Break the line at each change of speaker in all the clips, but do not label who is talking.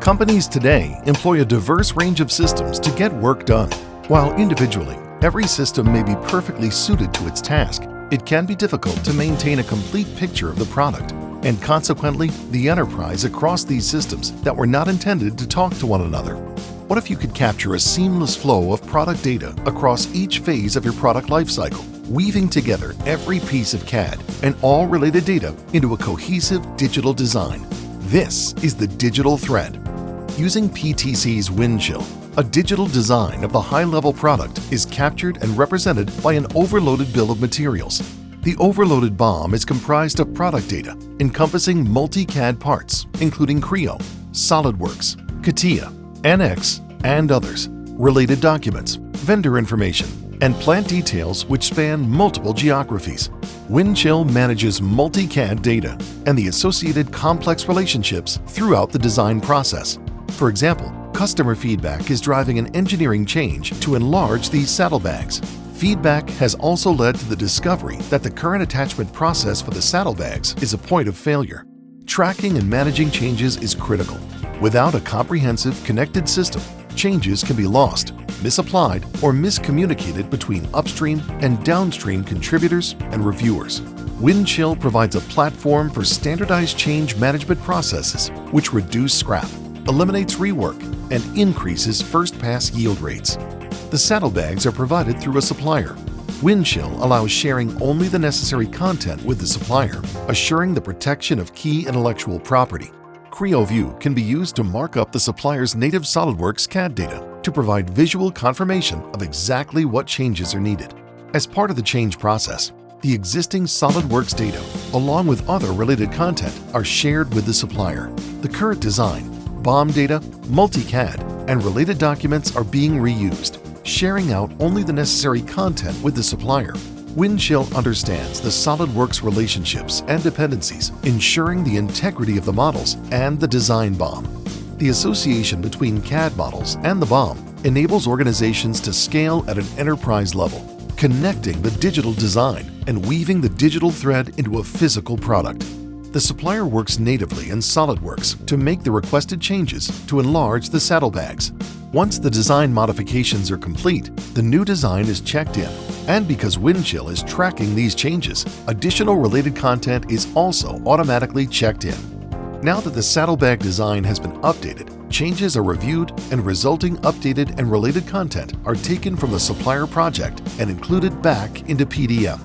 Companies today employ a diverse range of systems to get work done. While individually, every system may be perfectly suited to its task, it can be difficult to maintain a complete picture of the product, and consequently, the enterprise across these systems that were not intended to talk to one another. What if you could capture a seamless flow of product data across each phase of your product lifecycle, weaving together every piece of CAD and all related data into a cohesive digital design? This is the digital thread. Using PTC's Windchill, a digital design of the high-level product is captured and represented by an overloaded bill of materials. The overloaded BOM is comprised of product data encompassing multi-CAD parts, including Creo, SolidWorks, CATIA, NX, and others, related documents, vendor information, and plant details which span multiple geographies. Windchill manages multi-CAD data and the associated complex relationships throughout the design process. For example, customer feedback is driving an engineering change to enlarge these saddlebags. Feedback has also led to the discovery that the current attachment process for the saddlebags is a point of failure. Tracking and managing changes is critical. Without a comprehensive, connected system, changes can be lost, misapplied, or miscommunicated between upstream and downstream contributors and reviewers. Windchill provides a platform for standardized change management processes which reduce scrap, eliminates rework, and increases first-pass yield rates. The saddlebags are provided through a supplier. Windchill allows sharing only the necessary content with the supplier, assuring the protection of key intellectual property. Creo View can be used to mark up the supplier's native SolidWorks CAD data to provide visual confirmation of exactly what changes are needed. As part of the change process, the existing SolidWorks data, along with other related content, are shared with the supplier. The current design, BOM data, multi-CAD, and related documents are being reused, sharing out only the necessary content with the supplier. Windchill understands the SolidWorks relationships and dependencies, ensuring the integrity of the models and the design BOM. The association between CAD models and the BOM enables organizations to scale at an enterprise level, connecting the digital design and weaving the digital thread into a physical product. The supplier works natively in SolidWorks to make the requested changes to enlarge the saddlebags. Once the design modifications are complete, the new design is checked in, and because Windchill is tracking these changes, additional related content is also automatically checked in. Now that the saddlebag design has been updated, changes are reviewed and resulting updated and related content are taken from the supplier project and included back into PDM.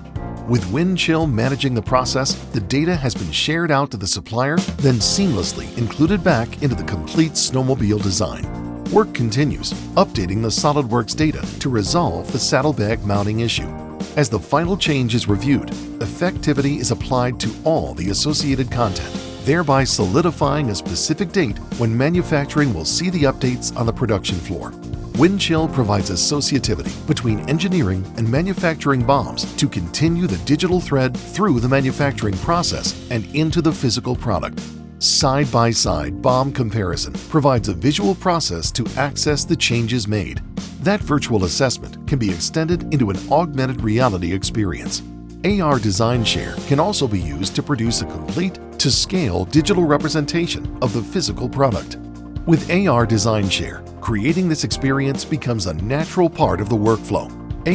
With Windchill managing the process, the data has been shared out to the supplier, then seamlessly included back into the complete snowmobile design. Work continues, updating the SolidWorks data to resolve the saddlebag mounting issue. As the final change is reviewed, effectivity is applied to all the associated content, thereby solidifying a specific date when manufacturing will see the updates on the production floor. Windchill provides associativity between engineering and manufacturing BOMs to continue the digital thread through the manufacturing process and into the physical product. Side-by-side BOM comparison provides a visual process to access the changes made. That virtual assessment can be extended into an augmented reality experience. AR Design Share can also be used to produce a complete, to-scale digital representation of the physical product. With AR Design Share, creating this experience becomes a natural part of the workflow.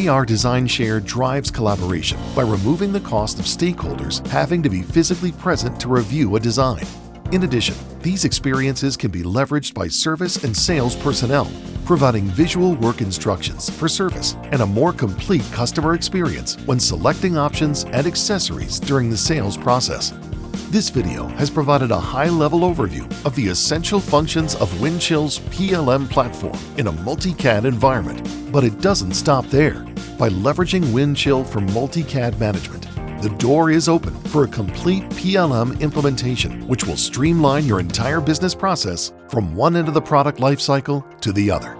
AR Design Share drives collaboration by removing the cost of stakeholders having to be physically present to review a design. In addition, these experiences can be leveraged by service and sales personnel, providing visual work instructions for service and a more complete customer experience when selecting options and accessories during the sales process. This video has provided a high-level overview of the essential functions of Windchill's PLM platform in a multi-CAD environment, but it doesn't stop there. By leveraging Windchill for multi-CAD management, the door is open for a complete PLM implementation, which will streamline your entire business process from one end of the product lifecycle to the other.